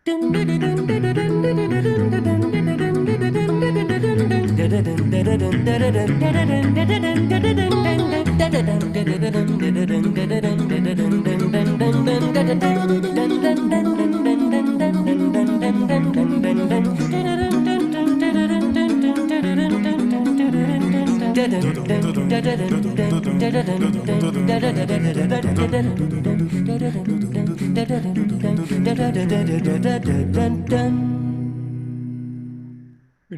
Good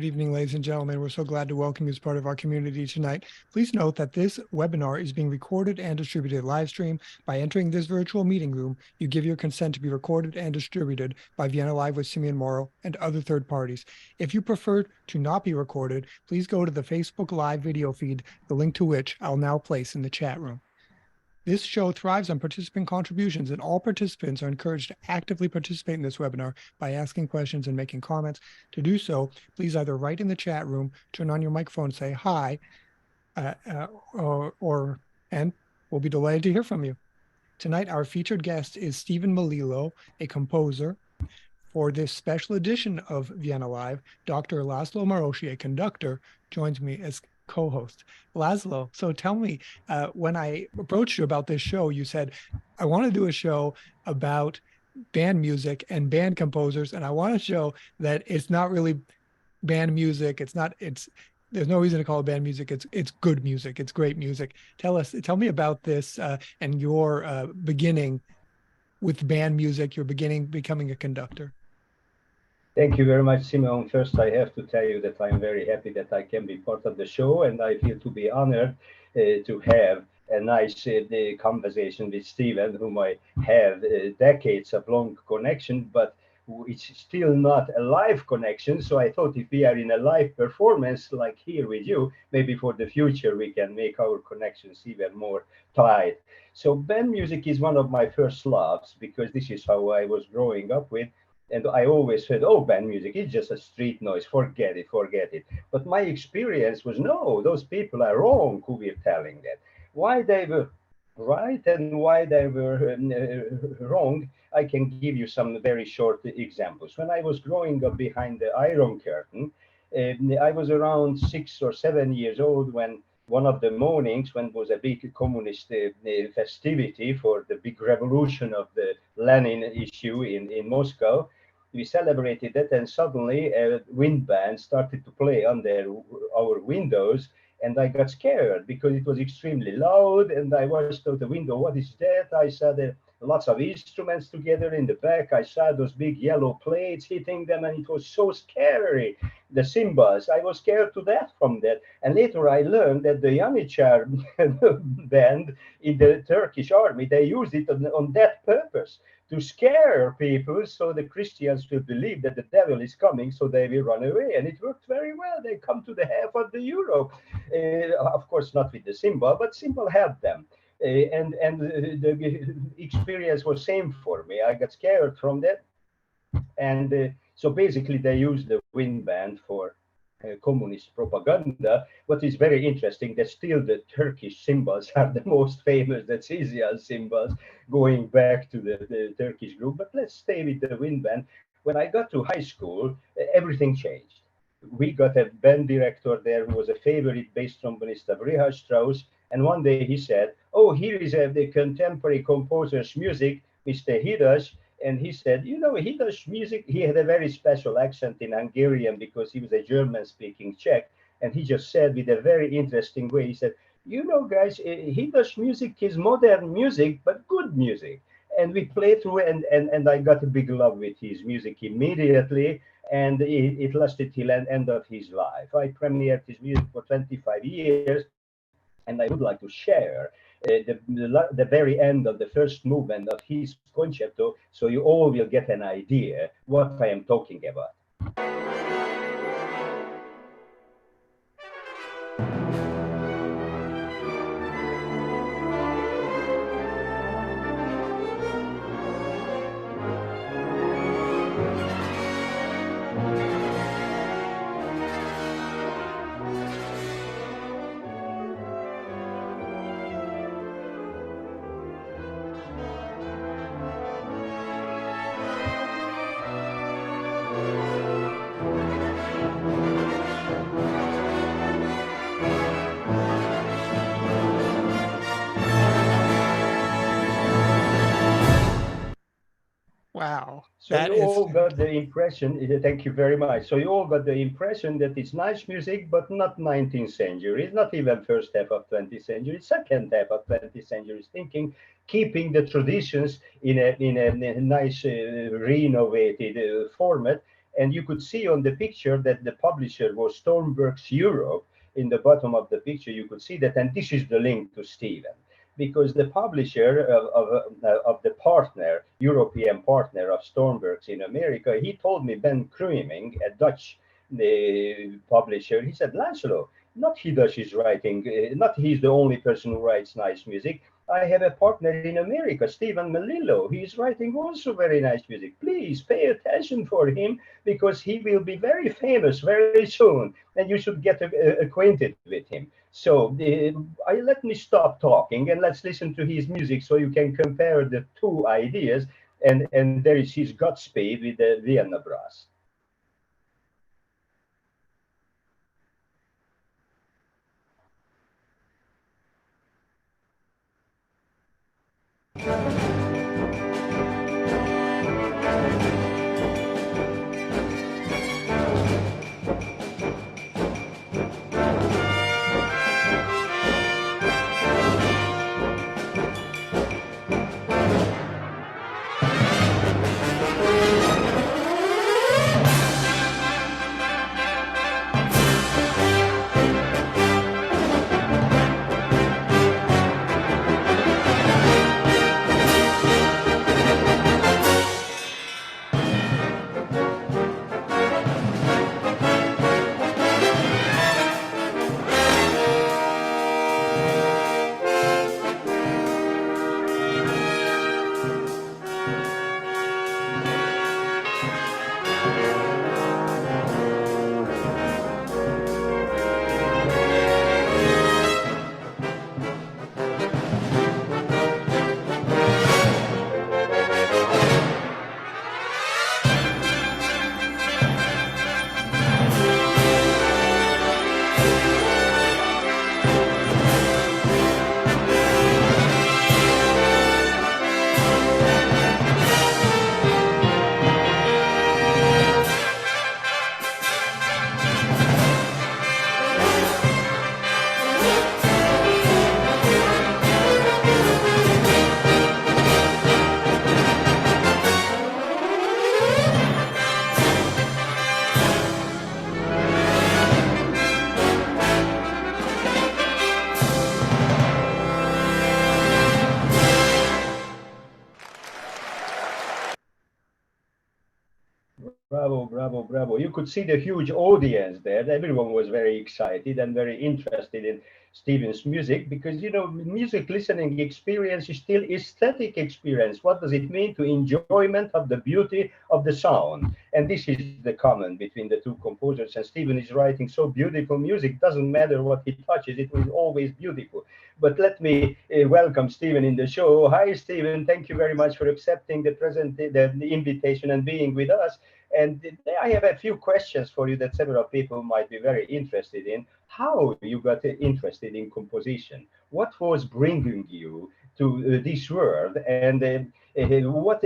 evening, ladies and gentlemen. We're so glad to welcome you as part of our community tonight. Please note that this webinar is being recorded and distributed live stream. By entering this virtual meeting room, you give your consent to be recorded and distributed by Vienna Live with Simeon Morrow and other third parties. If you prefer to not be recorded, please go to the Facebook Live video feed, the link to which I'll now place in the chat room. This show thrives on participant contributions, and all participants are encouraged to actively participate in this webinar by asking questions and making comments. To do so, please either write in the chat room, turn on your microphone, say hi, and we'll be delighted to hear from you. Tonight, our featured guest is Stephen Melillo, a composer. For this special edition of Vienna Live, Dr. Laszlo Marosi, a conductor, joins me as co-host. Laszlo, so tell me, when I approached you about this show, you said, I want to do a show about band music and band composers, and I want to show that it's not really band music. There's no reason to call it band music. It's good music. It's great music. Tell me about this and your beginning with band music, your beginning becoming a conductor. Thank you very much, Simon. First, I have to tell you that I'm very happy that I can be part of the show, and I feel to be honored to have a nice conversation with Stephen, whom I have decades of long connection, but it's still not a live connection. So I thought if we are in a live performance like here with you, maybe for the future we can make our connections even more tight. So band music is one of my first loves because this is how I was growing up with. And I always said, oh, band music is just a street noise. Forget it, forget it. But my experience was, no, those people are wrong who were telling that. Why they were right and why they were wrong, I can give you some very short examples. When I was growing up behind the Iron Curtain, I was around 6 or 7 years old when one of the mornings, when it was a big communist festivity for the big revolution of the Lenin issue in Moscow, we celebrated that, and suddenly a wind band started to play under our windows, and I got scared because it was extremely loud, and I watched out the window. What is that? I saw lots of instruments together in the back. I saw those big yellow plates hitting them, and it was so scary. The cymbals, I was scared to death from that. And later I learned that the Janitsar band in the Turkish army, they used it on that purpose, to scare people so the Christians will believe that the devil is coming, so they will run away. And it worked very well. They come to the half of the Europe. Of course, not with the cymbal, but cymbal helped them. And the experience was same for me. I got scared from that. And so basically they used the wind band for communist propaganda. What is very interesting that still the Turkish cymbals are the most famous, the Tzizia cymbals, going back to the Turkish group. But let's stay with the wind band. When I got to high school, everything changed. We got a band director there who was a favorite bass trombonist of Richard Strauss. And one day he said, oh, here is the contemporary composer's music, Mr. Hidas. And he said, you know, he does music. He had a very special accent in Hungarian because he was a German speaking Czech. And he just said with a very interesting way, he said, you know, guys, he does music is modern music, but good music. And we played through and I got a big love with his music immediately. And it lasted till the end of his life. I premiered his music for 25 years. And I would like to share the very end of the first movement of his concerto, so you all will get an idea what I am talking about. Wow. So That you is all got the impression, thank you very much. So you all got the impression that it's nice music, but not 19th century. It's not even first half of 20th century, second half of 20th century thinking, keeping the traditions in a nice renovated format. And you could see on the picture that the publisher was Stormworks Europe. In the bottom of the picture, you could see that, and this is the link to Stephen, because the publisher of the partner, European partner of Stormworks in America, he told me, Ben Kruiming, a Dutch publisher, he said, Laszlo, not he does his writing, not he's the only person who writes nice music. I have a partner in America, Stephen Melillo. He is writing also very nice music. Please pay attention for him because he will be very famous very soon, and you should get acquainted with him. So let me stop talking and let's listen to his music so you can compare the two ideas. And there is his Godspeed with the Vienna brass. Bravo, bravo, bravo. You could see the huge audience there. Everyone was very excited and very interested in Stephen's music because, music listening experience is still aesthetic experience. What does it mean to enjoyment of the beauty of the sound? And this is the common between the two composers. And Stephen is writing so beautiful music. Doesn't matter what he touches, it was always beautiful. But let me welcome Stephen in the show. Hi, Stephen. Thank you very much for accepting the invitation and being with us. And I have a few questions for you that several people might be very interested in. How you got interested in composition? What was bringing you to this world? And what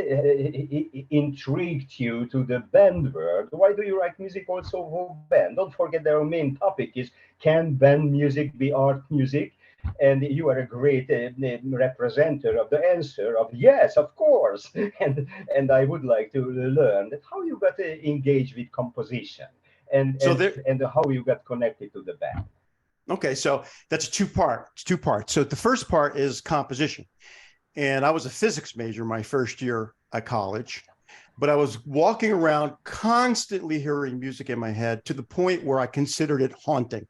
intrigued you to the band world? Why do you write music also for band? Don't forget our main topic is, can band music be art music? And you are a great representative of the answer of yes, of course. And I would like to learn that how you got engaged with composition and how you got connected to the band. Okay, so that's it's two parts. So the first part is composition. And I was a physics major my first year at college, but I was walking around constantly hearing music in my head to the point where I considered it haunting.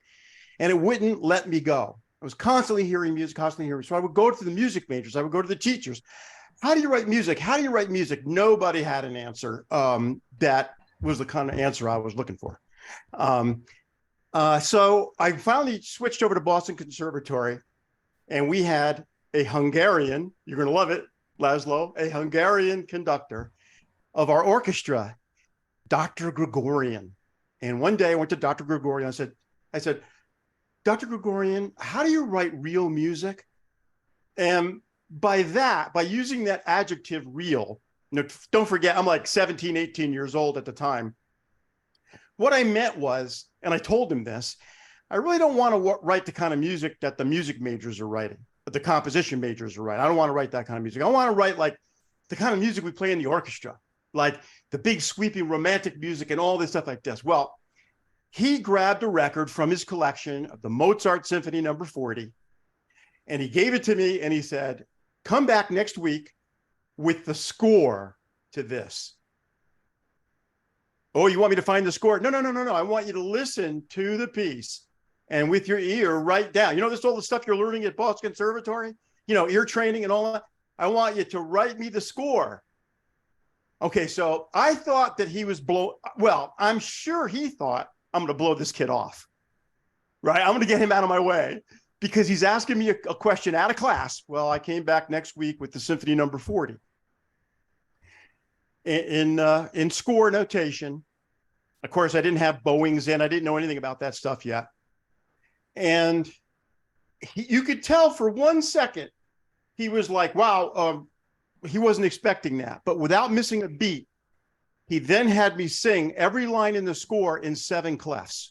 And it wouldn't let me go. I was constantly hearing music, constantly hearing. So I would go to the music majors. I would go to the teachers. How do you write music? How do you write music? Nobody had an answer that was the kind of answer I was looking for. So I finally switched over to Boston Conservatory, and we had a Hungarian, you're going to love it, Laszlo, a Hungarian conductor of our orchestra, Dr. Gregorian. And one day I went to Dr. Gregorian. I said, Dr. Gregorian, how do you write real music? And by using that adjective real, don't forget, I'm like 17, 18 years old at the time. What I meant was, and I told him this, I really don't want to write the kind of music that the music majors are writing, but the composition majors are writing. I don't want to write that kind of music. I want to write like the kind of music we play in the orchestra, like the big sweeping romantic music and all this stuff like this. Well, he grabbed a record from his collection of the Mozart Symphony No. 40, and he gave it to me, and he said, come back next week with the score to this. Oh, you want me to find the score? No. I want you to listen to the piece and with your ear write down. You know, this all the stuff you're learning at Boston Conservatory, you know, ear training and all that. I want you to write me the score. Okay, so I thought that he was well, I'm sure he thought, I'm going to blow this kid off, right? I'm going to get him out of my way because he's asking me a question out of class. Well, I came back next week with the Symphony No. 40. In score notation. Of course, I didn't have bowings in. I didn't know anything about that stuff yet. And you could tell for 1 second, he was like, wow, he wasn't expecting that. But without missing a beat, he then had me sing every line in the score in 7 clefs.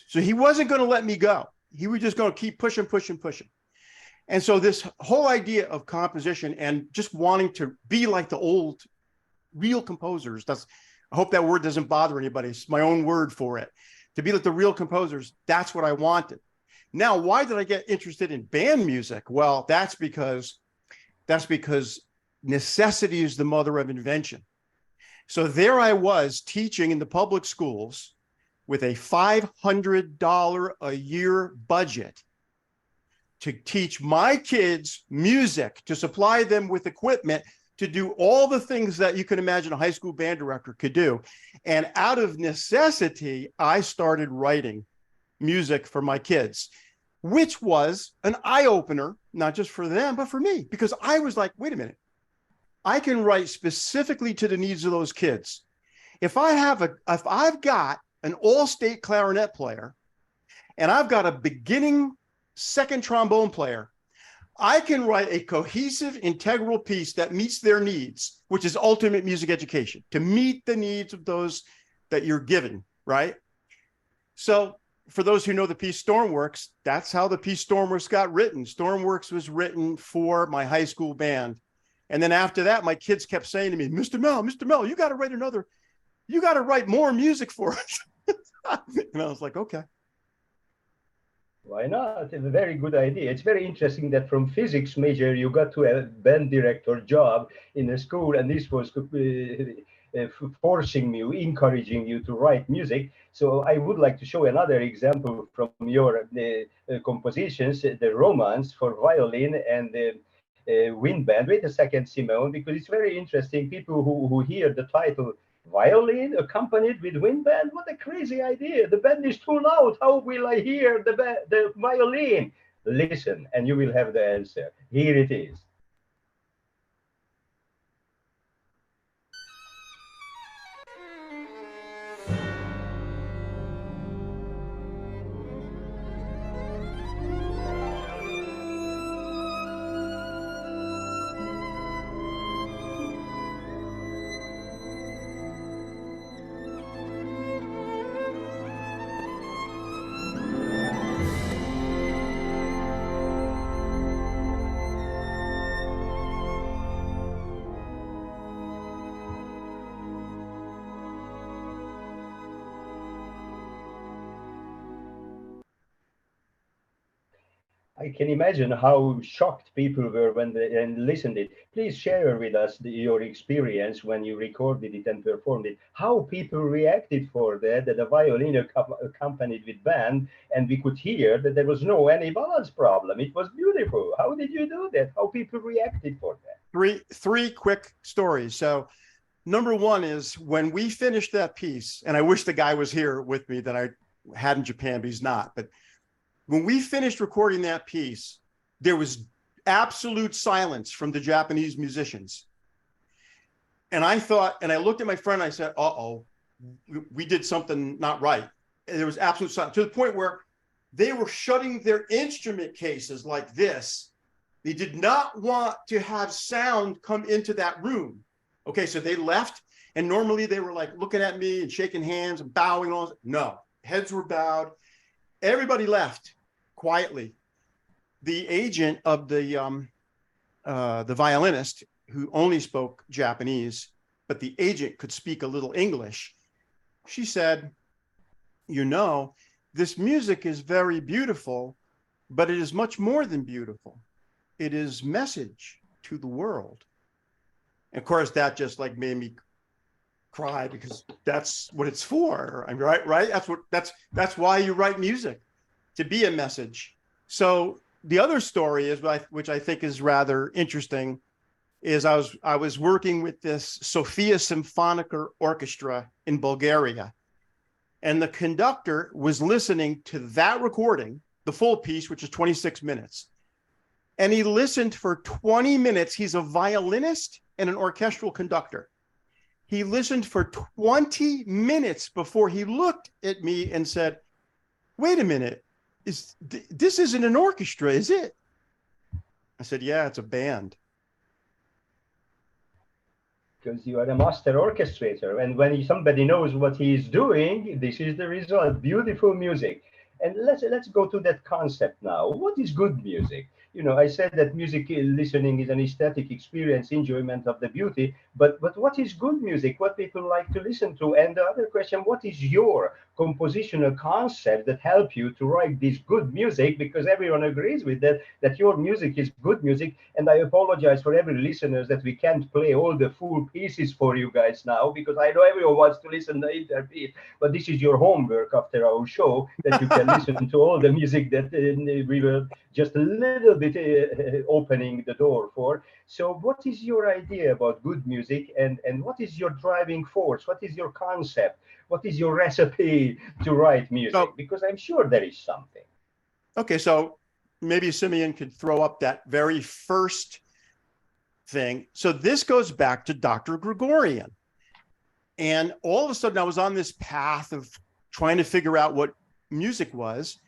So he wasn't going to let me go. He was just going to keep pushing. And so this whole idea of composition and just wanting to be like the old real composers, I hope that word doesn't bother anybody. It's my own word for it. To be like the real composers, that's what I wanted. Now, why did I get interested in band music? Well, that's because necessity is the mother of invention. So there I was teaching in the public schools with a $500 a year budget to teach my kids music, to supply them with equipment, to do all the things that you can imagine a high school band director could do. And out of necessity, I started writing music for my kids, which was an eye-opener, not just for them, but for me, because I was like, wait a minute, I can write specifically to the needs of those kids. If I've got an all-state clarinet player and I've got a beginning second trombone player, I can write a cohesive, integral piece that meets their needs, which is ultimate music education, to meet the needs of those that you're giving, right? So for those who know the piece Stormworks, that's how the piece Stormworks got written. Stormworks was written for my high school band. And then after that, my kids kept saying to me, Mr. Mel, you got to write more music for us. And I was like, okay. Why not? It's a very good idea. It's very interesting that from physics major, you got to a band director job in a school, and this was forcing you, encouraging you to write music. So I would like to show another example from your compositions, the Romance for violin and the wind band. Wait a second, Simone, because it's very interesting. People who hear the title violin accompanied with wind band, what a crazy idea. The band is too loud. How will I hear the violin? Listen, and you will have the answer. Here it is. I can imagine how shocked people were when they listened it. Please share with us your experience when you recorded it and performed it. How people reacted for that the violin accompanied with band, and we could hear that there was no any balance problem. It was beautiful. How did you do that? How people reacted for that? Three quick stories. So number one is when we finished that piece, and I wish the guy was here with me that I had in Japan, but he's not. But when we finished recording that piece, there was absolute silence from the Japanese musicians. And I thought, and I looked at my friend, and I said, uh-oh, we did something not right. And there was absolute silence to the point where they were shutting their instrument cases like this They did not want to have sound come into that room. Okay, so they left, and normally they were like looking at me and shaking hands and bowing and all that. No, heads were bowed. Everybody left quietly. The agent of the violinist, who only spoke Japanese, but the agent could speak a little English, she said, you know, this music is very beautiful, but it is much more than beautiful. It is message to the world. And of course, that just like made me cry, because that's what it's for. I mean, right? That's why you write music, to be a message. So the other story is, which I think is rather interesting, is I was working with this Sofia Symphonic Orchestra in Bulgaria, and the conductor was listening to that recording, the full piece, which is 26 minutes. And he listened for 20 minutes. He's a violinist and an orchestral conductor. He listened for 20 minutes before he looked at me and said, wait a minute, this isn't an orchestra, is it? I said, yeah, it's a band. Because you are a master orchestrator, and when somebody knows what he is doing, this is the result. Beautiful music. And let's go to that concept now. What is good music? You know, I said that music listening is an aesthetic experience, enjoyment of the beauty, but what is good music? What people like to listen to? And the other question, what is your compositional concept that help you to write this good music? Because everyone agrees with that your music is good music. And I apologize for every listeners that we can't play all the full pieces for you guys now, because I know everyone wants to listen to the interbeat, but this is your homework after our show, that you can listen to all the music that we were just a little bit opening the door for. So what is your idea about good music, and what is your driving force? What is your concept? What is your recipe to write music? Because I'm sure there is something. Okay, so maybe Simeon could throw up that very first thing. So this goes back to Dr. Gregorian. And all of a sudden I was on this path of trying to figure out what music was.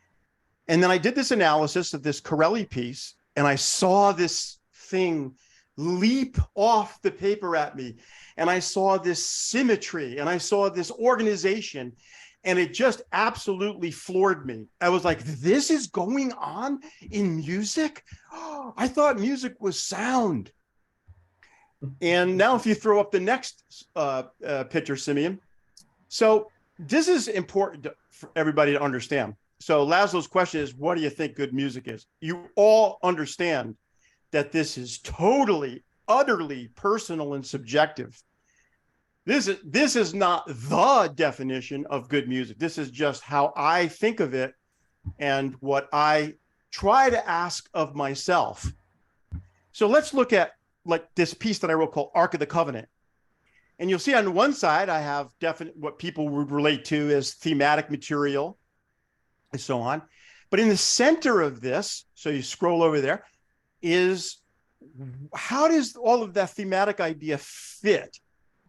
And then I did this analysis of this Corelli piece, and I saw this thing leap off the paper at me. And I saw this symmetry, and I saw this organization, and it just absolutely floored me. I was like, this is going on in music? Oh, I thought music was sound. And now if you throw up the next picture, Simeon. So this is important for everybody to understand. So Laszlo's question is, what do you think good music is? You all understand that this is totally, utterly personal and subjective. This is not the definition of good music. This is just how I think of it and what I try to ask of myself. So let's look at like this piece that I wrote called Ark of the Covenant. And you'll see on one side, I have what people would relate to as thematic material and so on. But in the center of this, so you scroll over there, is how does all of that thematic idea fit?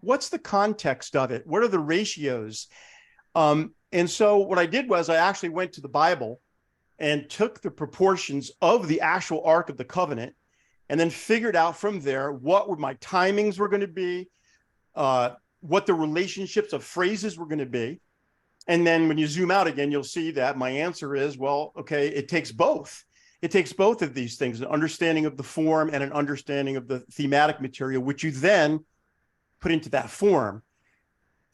What's the context of it? What are the ratios? And so what I did was I actually went to the Bible and took the proportions of the actual Ark of the Covenant, and then figured out from there what my timings were going to be, what the relationships of phrases were going to be. And then when you zoom out again, you'll see that my answer is, well, okay, it takes both. It takes both of these things, an understanding of the form and an understanding of the thematic material, which you then put into that form.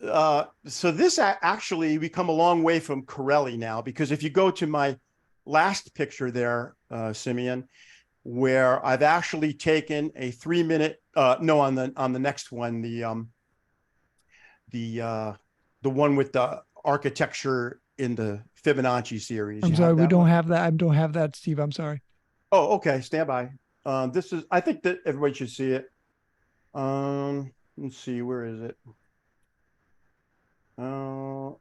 So this actually, we come a long way from Corelli now, because if you go to my last picture there, Simeon, where I've actually taken a 3-minute, no, on the next one, the one with the architecture in the Fibonacci series. I'm sorry, we don't have that. I don't have that, Steve. I'm sorry. Oh, okay. Stand by. This is, I think that everybody should see it. Let's see, where is it?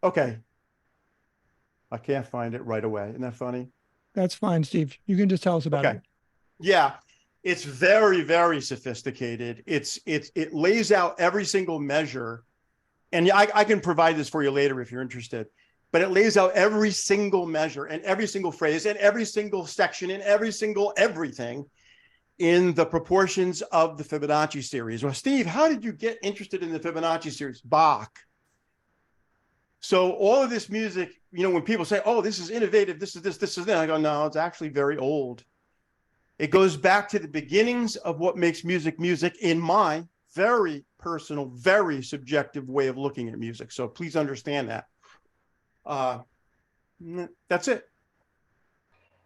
Okay. I can't find it right away. Isn't that funny? That's fine, Steve. You can just tell us about it. Yeah, it's very, very sophisticated. It lays out every single measure, and I can provide this for you later if you're interested. But it lays out every single measure and every single phrase and every single section and every single everything. in the proportions of the Fibonacci series. Well, Steve, how did you get interested in the Fibonacci series? Bach. So all of this music, you know, when people say, oh, this is innovative, this is that, I go, no, it's actually very old. It goes back to the beginnings of what makes music music in my very personal, very subjective way of looking at music. So please understand that. That's it.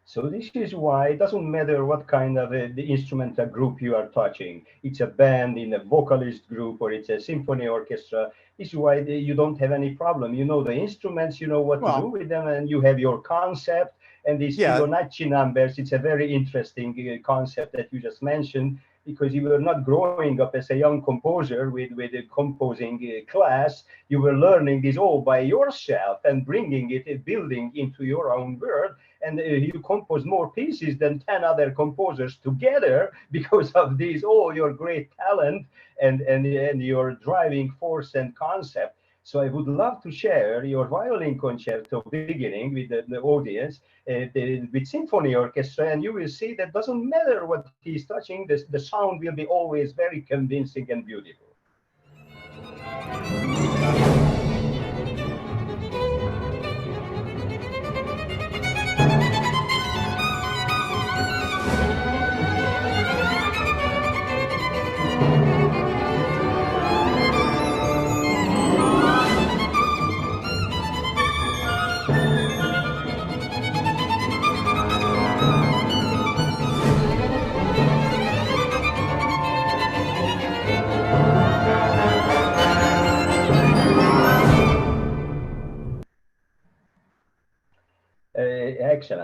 So this is why it doesn't matter what kind of the instrumental group you are touching. It's a band, in a vocalist group, or it's a symphony orchestra. This is why you don't have any problem. You know the instruments, you know what to do with them, and you have your concept. And these Fibonacci numbers, it's a very interesting concept that you just mentioned, because you were not growing up as a young composer with a composing class. You were learning this all by yourself and bringing it, building into your own world. And you compose more pieces than 10 other composers together because of this, all your great talent and your driving force and concept. So I would love to share your violin concerto beginning with the audience, with symphony orchestra, and you will see that doesn't matter what he's touching, the sound will be always very convincing and beautiful.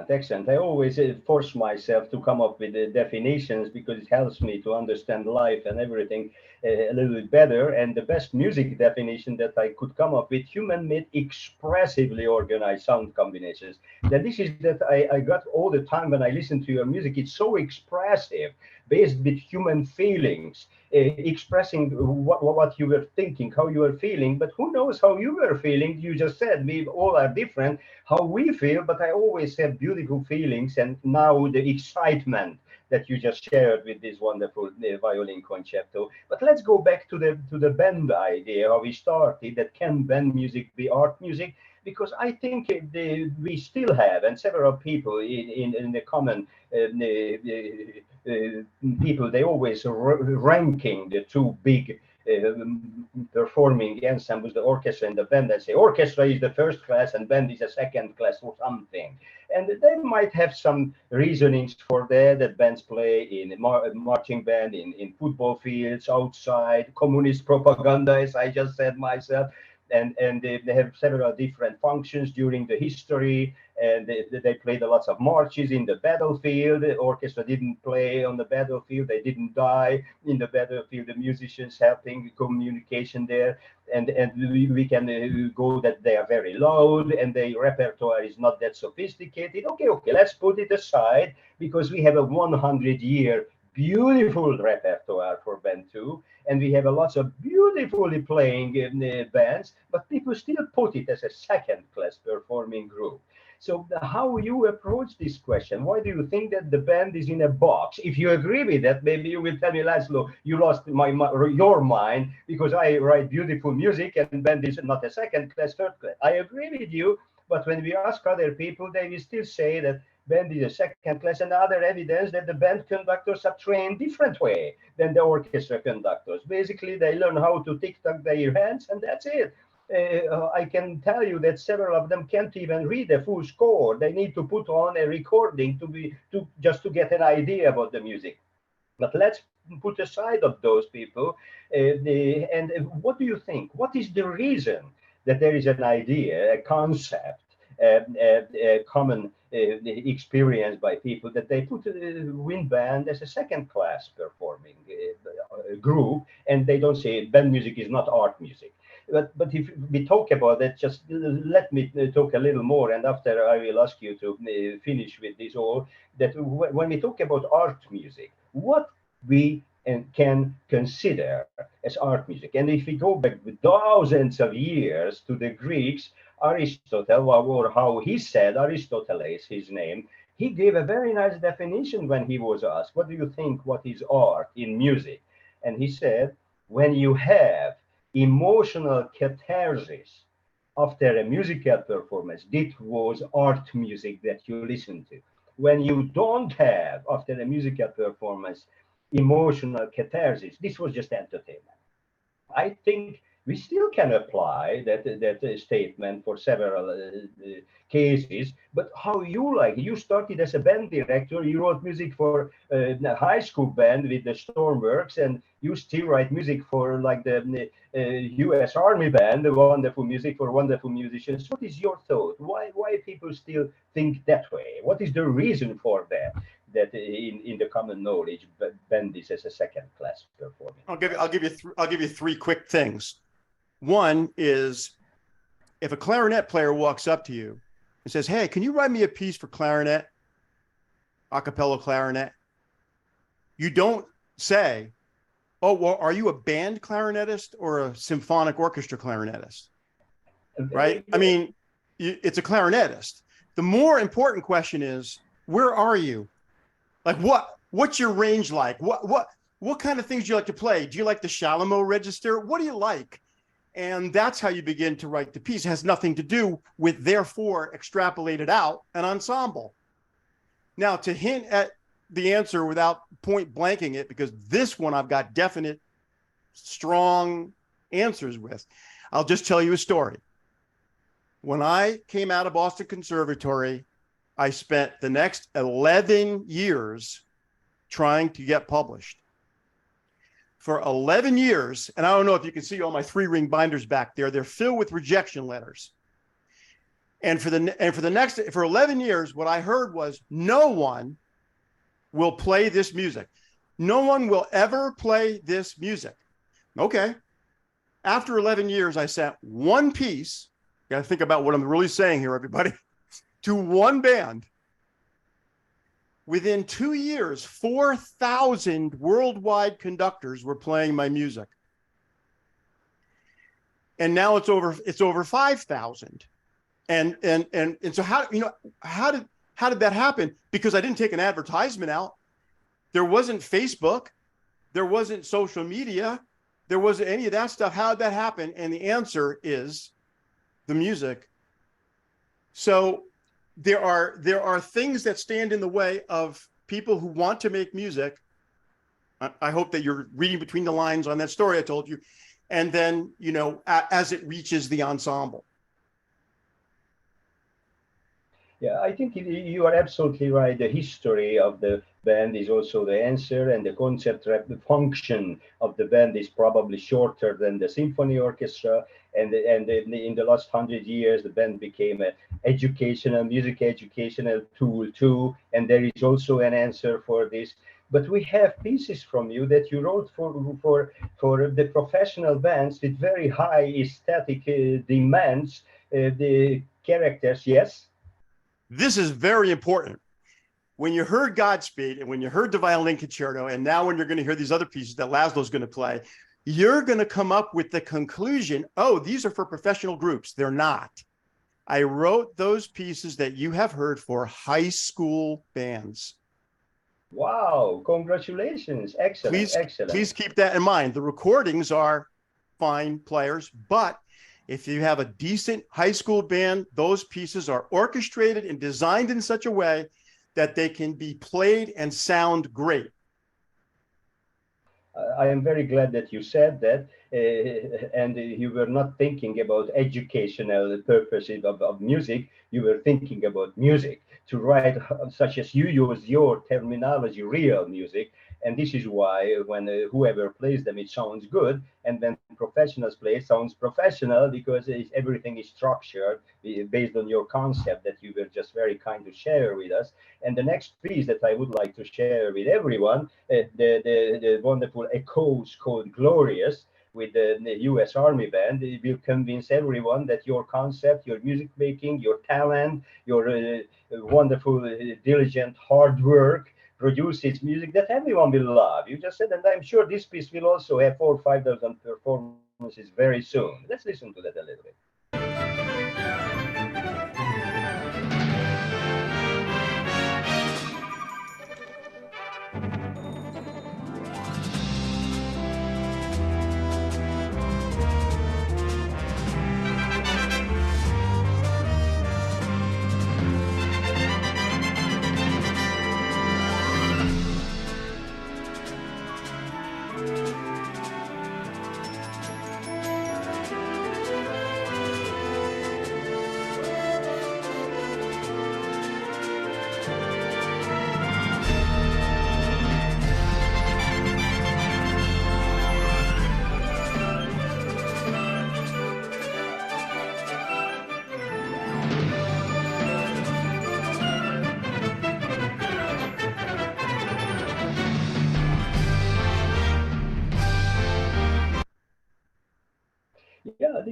Excellent. I always force myself to come up with the definitions because it helps me to understand life and everything a little bit better. And the best music definition that I could come up with: human-made, expressively organized sound combinations. Then this is that I got all the time when I listen to your music. It's so expressive, based with human feelings, expressing what you were thinking, how you were feeling. But who knows how you were feeling? You just said we all are different how we feel, but I always have beautiful feelings. And now the excitement that you just shared with this wonderful violin concerto. But let's go back to the band idea, how we started, that can band music be art music? Because I think we still have, and several people in the common people, they always ranking the two big performing ensembles, the orchestra and the band, and say orchestra is the first class and band is a second class or something. And they might have some reasonings for that bands play in marching band, in football fields, outside, communist propaganda, as I just said myself. And they have several different functions during the history, and they played lots of marches in the battlefield. The orchestra didn't play on the battlefield, they didn't die in the battlefield, the musicians helping communication there. And we can go that they are very loud and the repertoire is not that sophisticated. Okay, let's put it aside, because we have a 100-year beautiful repertoire for band 2, and we have a lots of beautifully playing bands, but people still put it as a second class performing group. So how you approach this question? Why do you think that the band is in a box? If you agree with that, maybe you will tell me, Laszlo, you lost your mind because I write beautiful music and band is not a second class, third class. I agree with you, but when we ask other people, they will still say that band is a second class, and other evidence that the band conductors are trained different way than the orchestra conductors. Basically, they learn how to tic-tac their hands, and that's it. I can tell you that several of them can't even read a full score. They need to put on a recording just to get an idea about the music. But let's put aside of those people. And what do you think? What is the reason that there is an idea, a concept, a common experience by people that they put wind band as a second class performing group, and they don't say band music is not art music? But if we talk about it, just let me talk a little more, and after I will ask you to finish with this all. That when we talk about art music, what we can consider as art music, and if we go back thousands of years to the Greeks, Aristotle, or how he said, Aristoteles, his name, he gave a very nice definition when he was asked, what do you think, what is art in music? And he said, when you have emotional catharsis after a musical performance, this was art music that you listen to. When you don't have, after a musical performance, emotional catharsis, this was just entertainment. I think we still can apply that statement for several cases. But how you like? You started as a band director. You wrote music for a high school band with the Stormworks, and you still write music for like the U.S. Army band, the wonderful music for wonderful musicians. What is your thought? Why people still think that way? What is the reason for that? That in the common knowledge, band is as a second class performing. I'll give you three quick things. One is, if a clarinet player walks up to you and says, "Hey, can you write me a piece for clarinet, a cappella clarinet?" You don't say, "Oh, well, are you a band clarinetist or a symphonic orchestra clarinetist?" Right? I mean, it's a clarinetist. The more important question is, where are you? Like, what's your range like? What kind of things do you like to play? Do you like the Shalomó register? What do you like? And that's how you begin to write the piece. It has nothing to do with, therefore, extrapolated out an ensemble. Now, to hint at the answer without point blanking it, because this one I've got definite, strong answers with, I'll just tell you a story. When I came out of Boston Conservatory, I spent the next 11 years trying to get published. For 11 years, and I don't know if you can see all my 3-ring binders back there, they're filled with rejection letters. And for 11 years, what I heard was, no one will play this music. No one will ever play this music. Okay. After 11 years, I sent one piece, you got to think about what I'm really saying here, everybody, to one band. Within 2 years, 4,000 worldwide conductors were playing my music. And now it's over 5,000. And so how did that happen? Because I didn't take an advertisement out. There wasn't Facebook. There wasn't social media. There wasn't any of that stuff. How did that happen? And the answer is the music. So there are things that stand in the way of people who want to make music. I hope that you're reading between the lines on that story I told you. And then, as it reaches the ensemble. Yeah, I think you are absolutely right. The history of the band is also the answer, and the concept, the function of the band is probably shorter than the symphony orchestra. And in the last 100 years, the band became an music educational tool too. And there is also an answer for this. But we have pieces from you that you wrote for the professional bands with very high aesthetic demands. The characters, yes. This is very important. When you heard Godspeed and when you heard the violin concerto, and now when you're going to hear these other pieces that Laszlo's going to play, you're going to come up with the conclusion, oh, these are for professional groups. They're not. I wrote those pieces that you have heard for high school bands. Wow, congratulations. Excellent, excellent. Please keep that in mind. The recordings are fine players, but if you have a decent high school band, those pieces are orchestrated and designed in such a way that they can be played and sound great. I am very glad that you said that, and you were not thinking about educational purposes of music. You were thinking about music, to write, such as you use your terminology, real music. And this is why when whoever plays them, it sounds good. And when professionals play, it sounds professional, because everything is structured based on your concept that you were just very kind to share with us. And the next piece that I would like to share with everyone, the wonderful Echoes called Glorious, with the U.S. Army Band, it will convince everyone that your concept, your music making, your talent, your wonderful, diligent, hard work produces music that everyone will love. You just said, and I'm sure this piece will also have 4,000 or 5,000 performances very soon. Let's listen to that a little bit.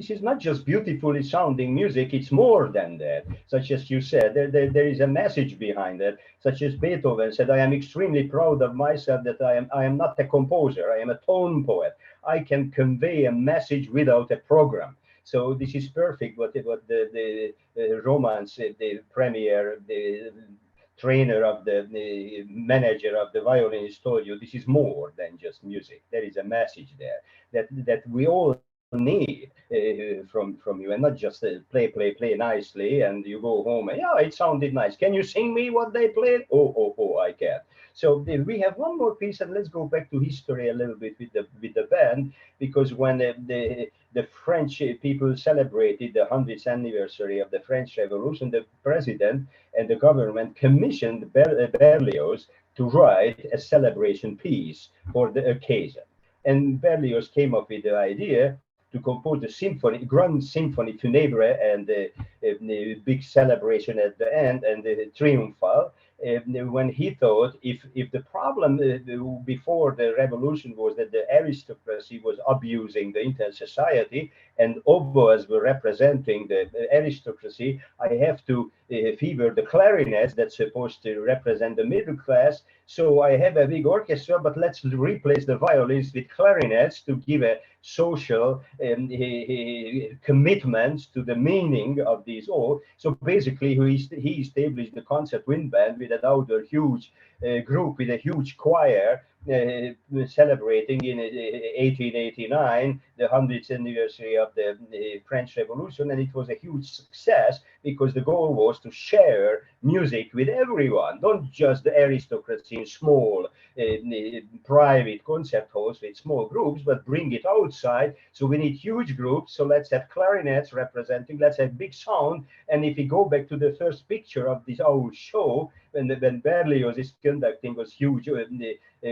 this is not just beautifully sounding music, it's more than that. Such as you said, there is a message behind it, such as Beethoven said, I am extremely proud of myself that I am not a composer, I am a tone poet. I can convey a message without a program. So this is perfect what the Romance, the premier, the trainer of the manager of the violinist told you. This is more than just music. There is a message there that we all need from you, and not just play nicely and you go home and yeah, it sounded nice. Can you sing me what they played? Oh, I can. So we have one more piece, and let's go back to history a little bit with the band, because when the French people celebrated the 100th anniversary of the French Revolution, the president and the government commissioned Berlioz to write a celebration piece for the occasion. And Berlioz came up with the idea to compose the symphony, grand symphony funèbre, and the big celebration at the end, and the triumphal. When he thought if the problem before the revolution was that the aristocracy was abusing the entire society and oboes were representing the aristocracy, I have to favor the clarinets that's supposed to represent the middle class. So I have a big orchestra, but let's replace the violins with clarinets to give a social commitment to the meaning of these all. So basically, he established the concert wind band with an outdoor huge group with a huge choir celebrating in 1889 the 100th anniversary of the French Revolution, and it was a huge success because the goal was to share music with everyone, not just the aristocracy in small private concert halls with small groups, but bring it outside. So we need huge groups. So let's have clarinets representing, let's have big sound. And if we go back to the first picture of this whole show, when Berlioz is conducting was huge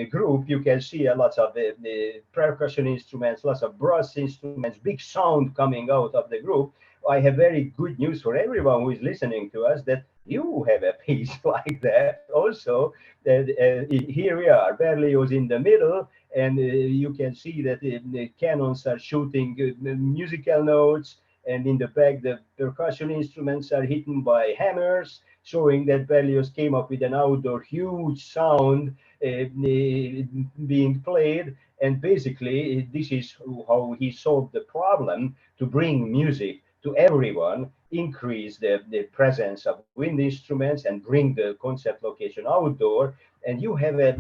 group, you can see a lot of the percussion instruments, lots of brass instruments, big sound coming out of the group. I have very good news for everyone who is listening to us, that you have a piece like that also. Here we are, Berlioz in the middle, and you can see that the cannons are shooting musical notes, and in the back the percussion instruments are hidden by hammers, showing that Berlioz came up with an outdoor huge sound being played. And basically, this is how he solved the problem to bring music to everyone, increase the presence of wind instruments, and bring the concert location outdoor. And you have a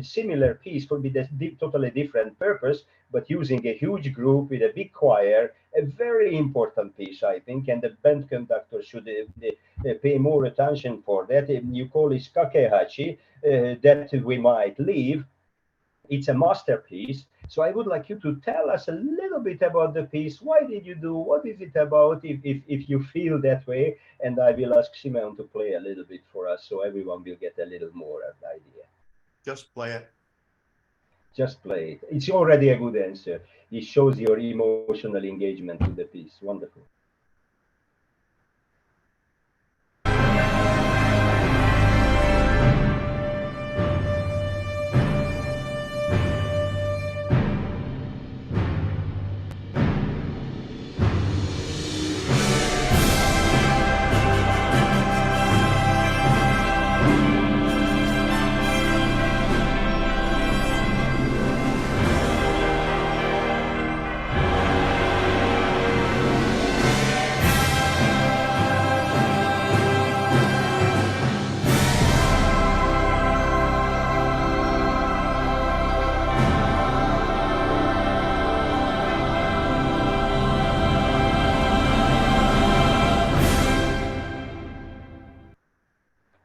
similar piece for with a totally different purpose, but using a huge group with a big choir, a very important piece, I think, and the band conductor should pay more attention for that. You call it Kakehachi, that we might leave. It's a masterpiece. So I would like you to tell us a little bit about the piece. Why did you do? What is it about? If you feel that way, and I will ask Simon to play a little bit for us, so everyone will get a little more of the idea. Just play it. Just play it. It's already a good answer. It shows your emotional engagement to the piece. Wonderful.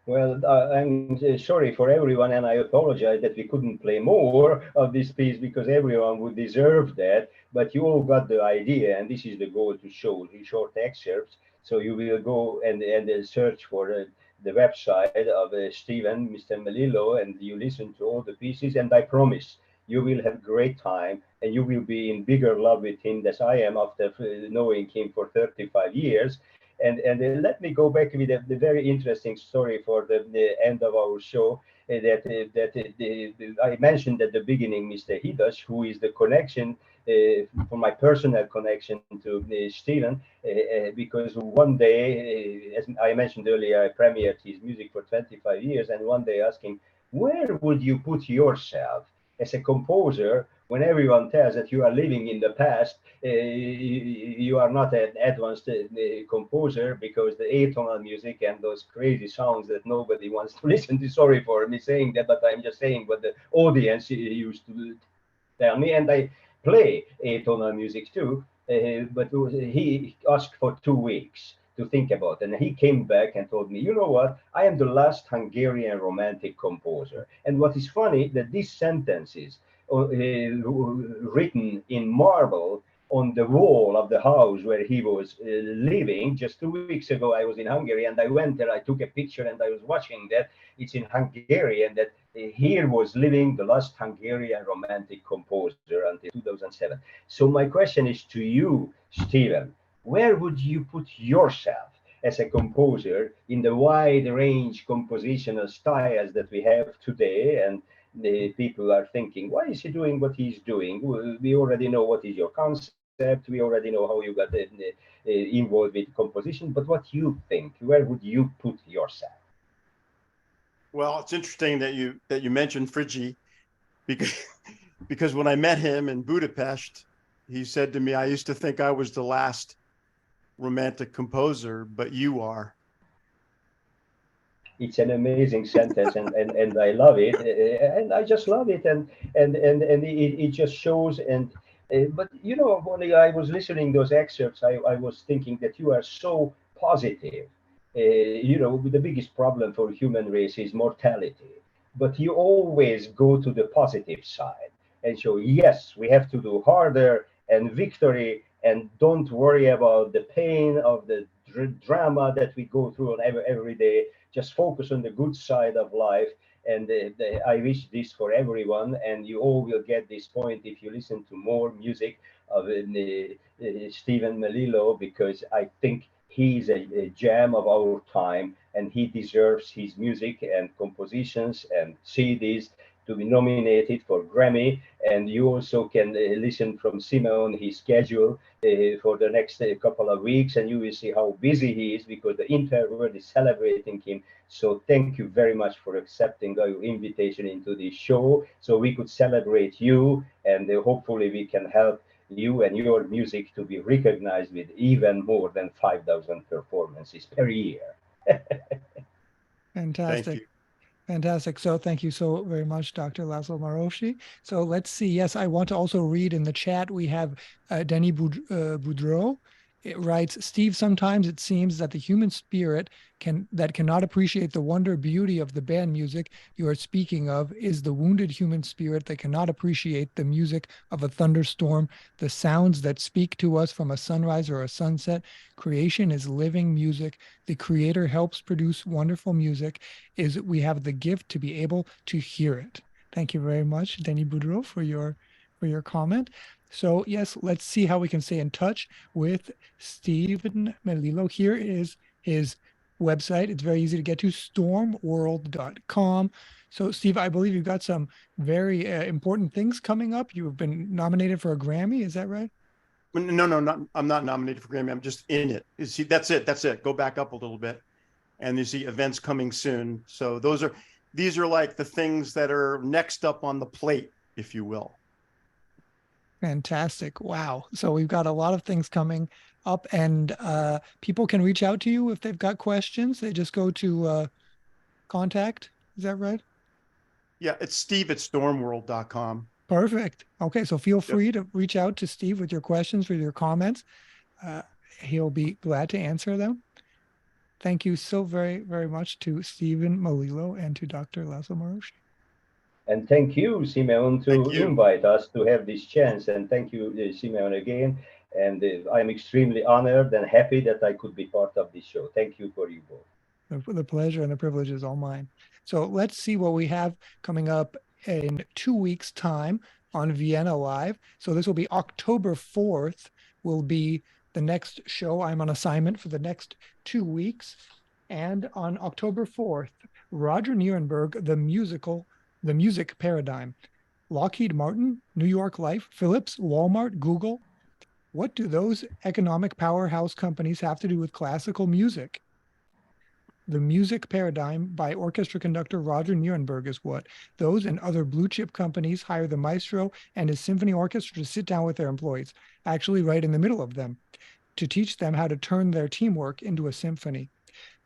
Well, I'm sorry for everyone, and I apologize that we couldn't play more of this piece because everyone would deserve that. But you all got the idea, and this is the goal, to show the short excerpts. So you will go and search for the website of Stephen, Mr. Melillo, and you listen to all the pieces. And I promise you will have great time, and you will be in bigger love with him as I am after knowing him for 35 years. And let me go back with the very interesting story for the end of our show. I mentioned at the beginning Mr. Hidash, who is the connection for my personal connection to Stephen, because one day, as I mentioned earlier, I premiered his music for 25 years, and one day asking, where would you put yourself as a composer when everyone tells that you are living in the past? You are not an advanced composer, because the atonal music and those crazy sounds that nobody wants to listen to. Sorry for me saying that, but I'm just saying what the audience used to tell me, and I play atonal music too. But he asked for 2 weeks to think about, and he came back and told me, you know what? I am the last Hungarian romantic composer. And what is funny that these sentences written in marble on the wall of the house where he was living. Just 2 weeks ago, I was in Hungary, and I went there. I took a picture, and I was watching that. It's in Hungarian that here was living the last Hungarian romantic composer until 2007. So my question is to you, Stephen, where would you put yourself as a composer in the wide range compositional styles that we have today? And the people are thinking, why is he doing what he's doing? We already know what is your concept. We already know how you got involved with composition. But what you think? Where would you put yourself? Well, it's interesting that you mentioned Frigi, because because when I met him in Budapest, he said to me, "I used to think I was the last romantic composer, but you are." It's an amazing sentence, and I love it, and I just love it, and it just shows. And but you know, when I was listening those excerpts, I was thinking that you are so positive. You know, the biggest problem for human race is mortality, but you always go to the positive side and show, yes, we have to do harder, and victory, and don't worry about the pain of the drama that we go through on every day. Just focus on the good side of life. And I wish this for everyone, and you all will get this point if you listen to more music of Stephen Melillo, because I think he's a gem of our time, and he deserves his music and compositions and CDs to be nominated for Grammy. And you also can listen from Simeon his schedule for the next couple of weeks, and you will see how busy he is, because the entire world is celebrating him. So thank you very much for accepting our invitation into this show, so we could celebrate you, and hopefully we can help you and your music to be recognized with even more than 5,000 performances per year. Fantastic. Thank you. Fantastic. So thank you so very much, Dr. Laszlo Marosi. So let's see. Yes, I want to also read in the chat. We have Denis Boudreau. It writes, Steve, sometimes it seems that the human spirit cannot appreciate the wonder beauty of the band music you are speaking of is the wounded human spirit that cannot appreciate the music of a thunderstorm, the sounds that speak to us from a sunrise or a sunset. Creation is living music. The creator helps produce wonderful music. We have the gift to be able to hear it. Thank you very much, Denis Boudreau, for your comment. So yes, let's see how we can stay in touch with Stephen Melillo. Here is his website. It's very easy to get to, stormworld.com. So Steve, I believe you've got some very important things coming up. You've been nominated for a Grammy. Is that right? No, I'm not nominated for Grammy. I'm just in it. You see, that's it. Go back up a little bit, and you see events coming soon. So these are like the things that are next up on the plate, if you will. Fantastic. Wow. So we've got a lot of things coming up, and people can reach out to you if they've got questions. They just go to contact. Is that right? Yeah, it's steve@stormworld.com. Perfect. Okay. So feel free to reach out to Steve with your questions, with your comments. He'll be glad to answer them. Thank you so very, very much to Stephen Melillo and to Dr. Laszlo Marosi. And thank you, Simeon, to invite us to have this chance. And thank you, Simeon, again. And I'm extremely honored and happy that I could be part of this show. Thank you for you both. The pleasure and the privilege is all mine. So let's see what we have coming up in 2 weeks' time on Vienna Live. So this will be October 4th will be the next show. I'm on assignment for the next 2 weeks. And on October 4th, Roger Nierenberg, the music paradigm. Lockheed Martin, New York Life, Philips, Walmart, Google. What do those economic powerhouse companies have to do with classical music? The Music Paradigm by orchestra conductor Roger Nierenberg is what those and other blue chip companies hire the maestro and his symphony orchestra to sit down with their employees, actually right in the middle of them, to teach them how to turn their teamwork into a symphony.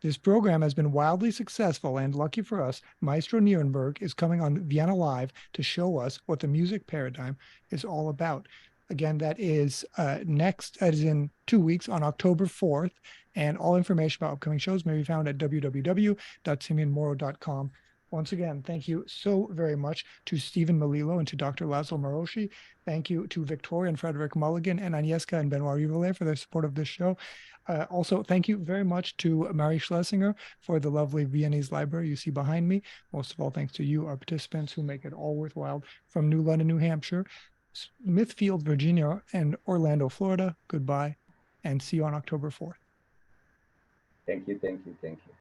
This program has been wildly successful, and lucky for us, Maestro Nierenberg is coming on Vienna Live to show us what the music paradigm is all about. Again, that is in 2 weeks on October 4th, and all information about upcoming shows may be found at www.simeonmoro.com. Once again, thank you so very much to Stephen Melillo and to Dr. Laszlo Marosi. Thank you to Victoria and Frederick Mulligan and Agnieszka and Benoit Rivelet for their support of this show. Also, thank you very much to Mary Schlesinger for the lovely Viennese library you see behind me. Most of all, thanks to you, our participants, who make it all worthwhile from New London, New Hampshire, Smithfield, Virginia, and Orlando, Florida. Goodbye, and see you on October 4th. Thank you, thank you, thank you.